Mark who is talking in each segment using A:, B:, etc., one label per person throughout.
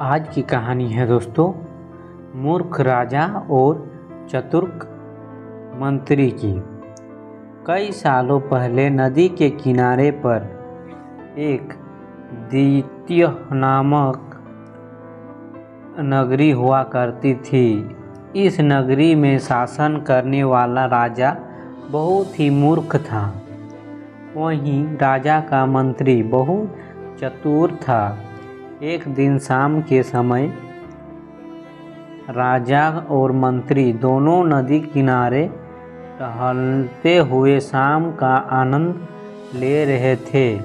A: आज की कहानी है दोस्तों मूर्ख राजा और चतुर मंत्री की। कई सालों पहले नदी के किनारे पर एक द्वितीय नामक नगरी हुआ करती थी। इस नगरी में शासन करने वाला राजा बहुत ही मूर्ख था। वहीं राजा का मंत्री बहुत चतुर था। एक दिन शाम के समय राजा और मंत्री दोनों नदी किनारे टहलते हुए शाम का आनंद ले रहे थे।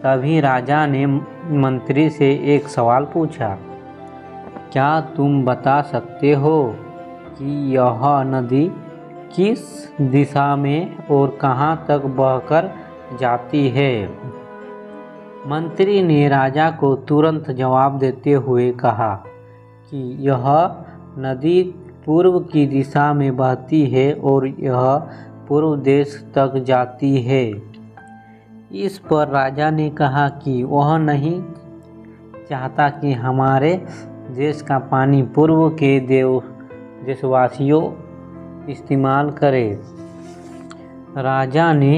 A: तभी राजा ने मंत्री से एक सवाल पूछा, क्या तुम बता सकते हो कि यह नदी किस दिशा में और कहाँ तक बहकर जाती है? मंत्री ने राजा को तुरंत जवाब देते हुए कहा कि यह नदी पूर्व की दिशा में बहती है और यह पूर्व देश तक जाती है। इस पर राजा ने कहा कि वह नहीं चाहता कि हमारे देश का पानी पूर्व के देशवासियों इस्तेमाल करें। राजा ने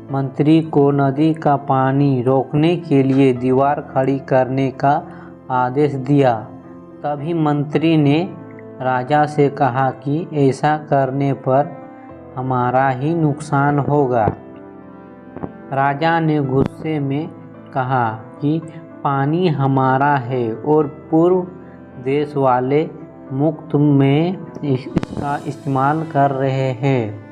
A: मंत्री को नदी का पानी रोकने के लिए दीवार खड़ी करने का आदेश दिया। तभी मंत्री ने राजा से कहा कि ऐसा करने पर हमारा ही नुकसान होगा। राजा ने गुस्से में कहा कि पानी हमारा है और पूर्व देश वाले मुफ्त में इसका इस्तेमाल कर रहे हैं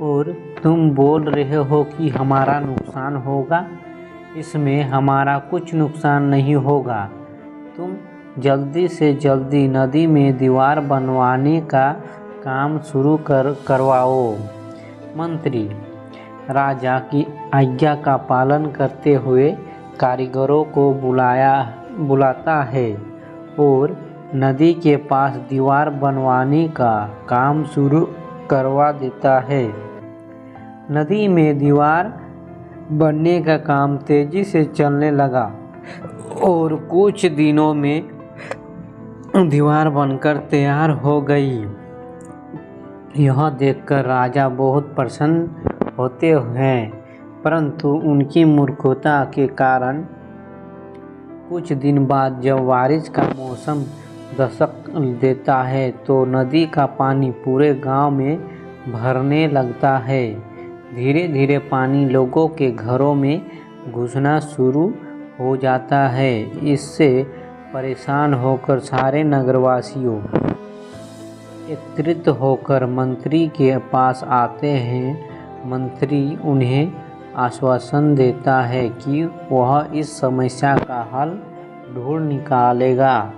A: और तुम बोल रहे हो कि हमारा नुकसान होगा। इसमें हमारा कुछ नुकसान नहीं होगा। तुम जल्दी से जल्दी नदी में दीवार बनवाने का काम शुरू करवाओ। मंत्री राजा की आज्ञा का पालन करते हुए कारीगरों को बुलाता है और नदी के पास दीवार बनवाने का काम शुरू करवा देता है। नदी में दीवार बनने का काम तेजी से चलने लगा और कुछ दिनों में दीवार बनकर तैयार हो गई। यह देखकर राजा बहुत प्रसन्न होते हैं, परंतु उनकी मूर्खता के कारण कुछ दिन बाद जब बारिश का मौसम दस्तक देता है तो नदी का पानी पूरे गांव में भरने लगता है। धीरे धीरे पानी लोगों के घरों में घुसना शुरू हो जाता है। इससे परेशान होकर सारे नगरवासियों एकत्रित होकर मंत्री के पास आते हैं। मंत्री उन्हें आश्वासन देता है कि वह इस समस्या का हल ढूंढ निकालेगा।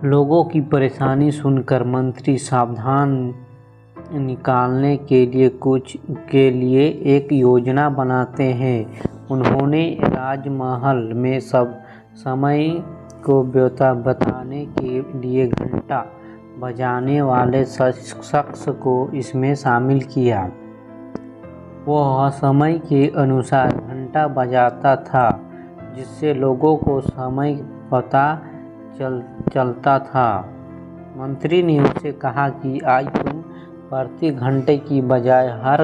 A: लोगों की परेशानी सुनकर मंत्री सावधान निकालने के लिए एक योजना बनाते हैं। उन्होंने राजमहल में सब समय को बताने के लिए घंटा बजाने वाले शख्स को इसमें शामिल किया। वह समय के अनुसार घंटा बजाता था, जिससे लोगों को समय पता चलता था। मंत्री ने उसे कहा कि आज तुम प्रति घंटे की बजाय हर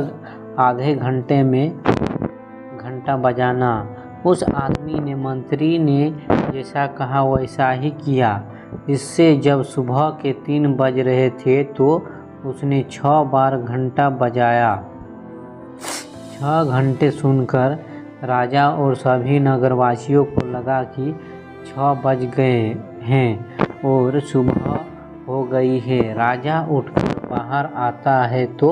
A: आधे घंटे में घंटा बजाना। उस आदमी ने मंत्री ने जैसा कहा वैसा ही किया। इससे जब सुबह के 3 बज रहे थे तो उसने 6 बार घंटा बजाया। 6 घंटे सुनकर राजा और सभी नगरवासियों को लगा कि 6 बज गए हैं और सुबह हो गई है। राजा उठकर बाहर आता है तो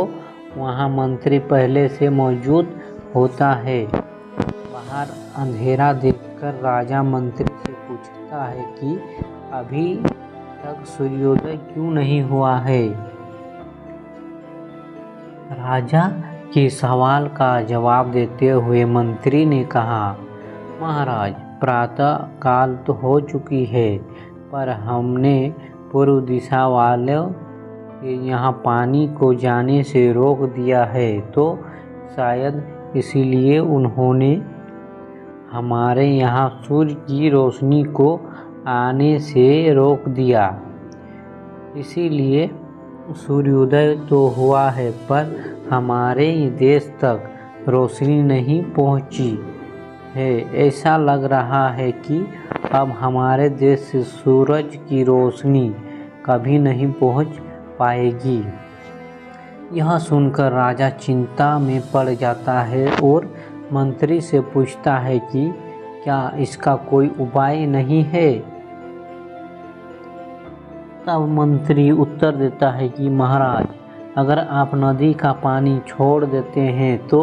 A: वहाँ मंत्री पहले से मौजूद होता है। बाहर अंधेरा देखकर राजा मंत्री से पूछता है कि अभी तक सूर्योदय क्यों नहीं हुआ है? राजा के सवाल का जवाब देते हुए मंत्री ने कहा, महाराज, प्रातः काल तो हो चुकी है, पर हमने पूर्व दिशा वाले यहाँ पानी को जाने से रोक दिया है, तो शायद इसीलिए उन्होंने हमारे यहाँ सूर्य की रोशनी को आने से रोक दिया। इसीलिए सूर्योदय तो हुआ है पर हमारे देश तक रोशनी नहीं पहुँची है। ऐसा लग रहा है कि अब हमारे देश से सूरज की रोशनी कभी नहीं पहुँच पाएगी। यह सुनकर राजा चिंता में पड़ जाता है और मंत्री से पूछता है कि क्या इसका कोई उपाय नहीं है। तब मंत्री उत्तर देता है कि महाराज, अगर आप नदी का पानी छोड़ देते हैं तो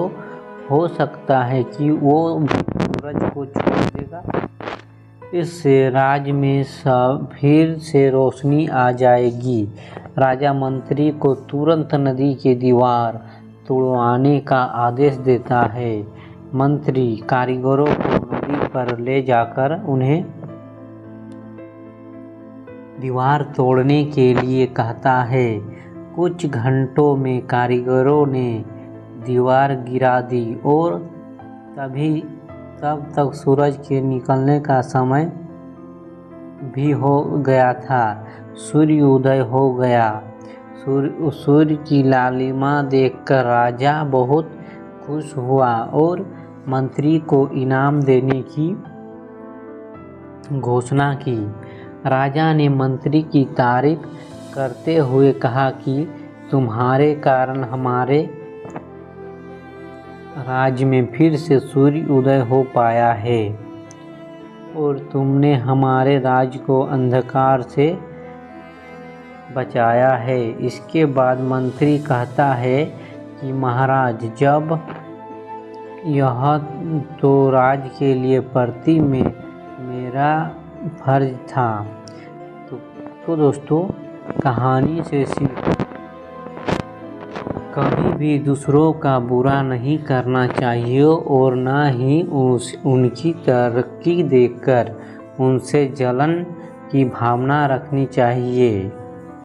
A: हो सकता है कि वो सूरज को छोड़ देगा। इससे राज्य में फिर से रोशनी आ जाएगी। राजा मंत्री को तुरंत नदी की दीवार तोड़वाने का आदेश देता है। मंत्री कारीगरों को नदी पर ले जाकर उन्हें दीवार तोड़ने के लिए कहता है। कुछ घंटों में कारीगरों ने दीवार गिरा दी और तब तक सूरज के निकलने का समय भी हो गया था। सूर्योदय हो गया। सूर्य की लालिमा देखकर राजा बहुत खुश हुआ और मंत्री को इनाम देने की घोषणा की। राजा ने मंत्री की तारीफ करते हुए कहा कि तुम्हारे कारण हमारे राज्य में फिर से सूर्य उदय हो पाया है और तुमने हमारे राज्य को अंधकार से बचाया है। इसके बाद मंत्री कहता है कि महाराज, जब यह तो राज्य के लिए प्रति में मेरा फर्ज था। तो दोस्तों, कहानी से सीख, कभी भी दूसरों का बुरा नहीं करना चाहिए और ना ही उनकी तरक्की देखकर उनसे जलन की भावना रखनी चाहिए।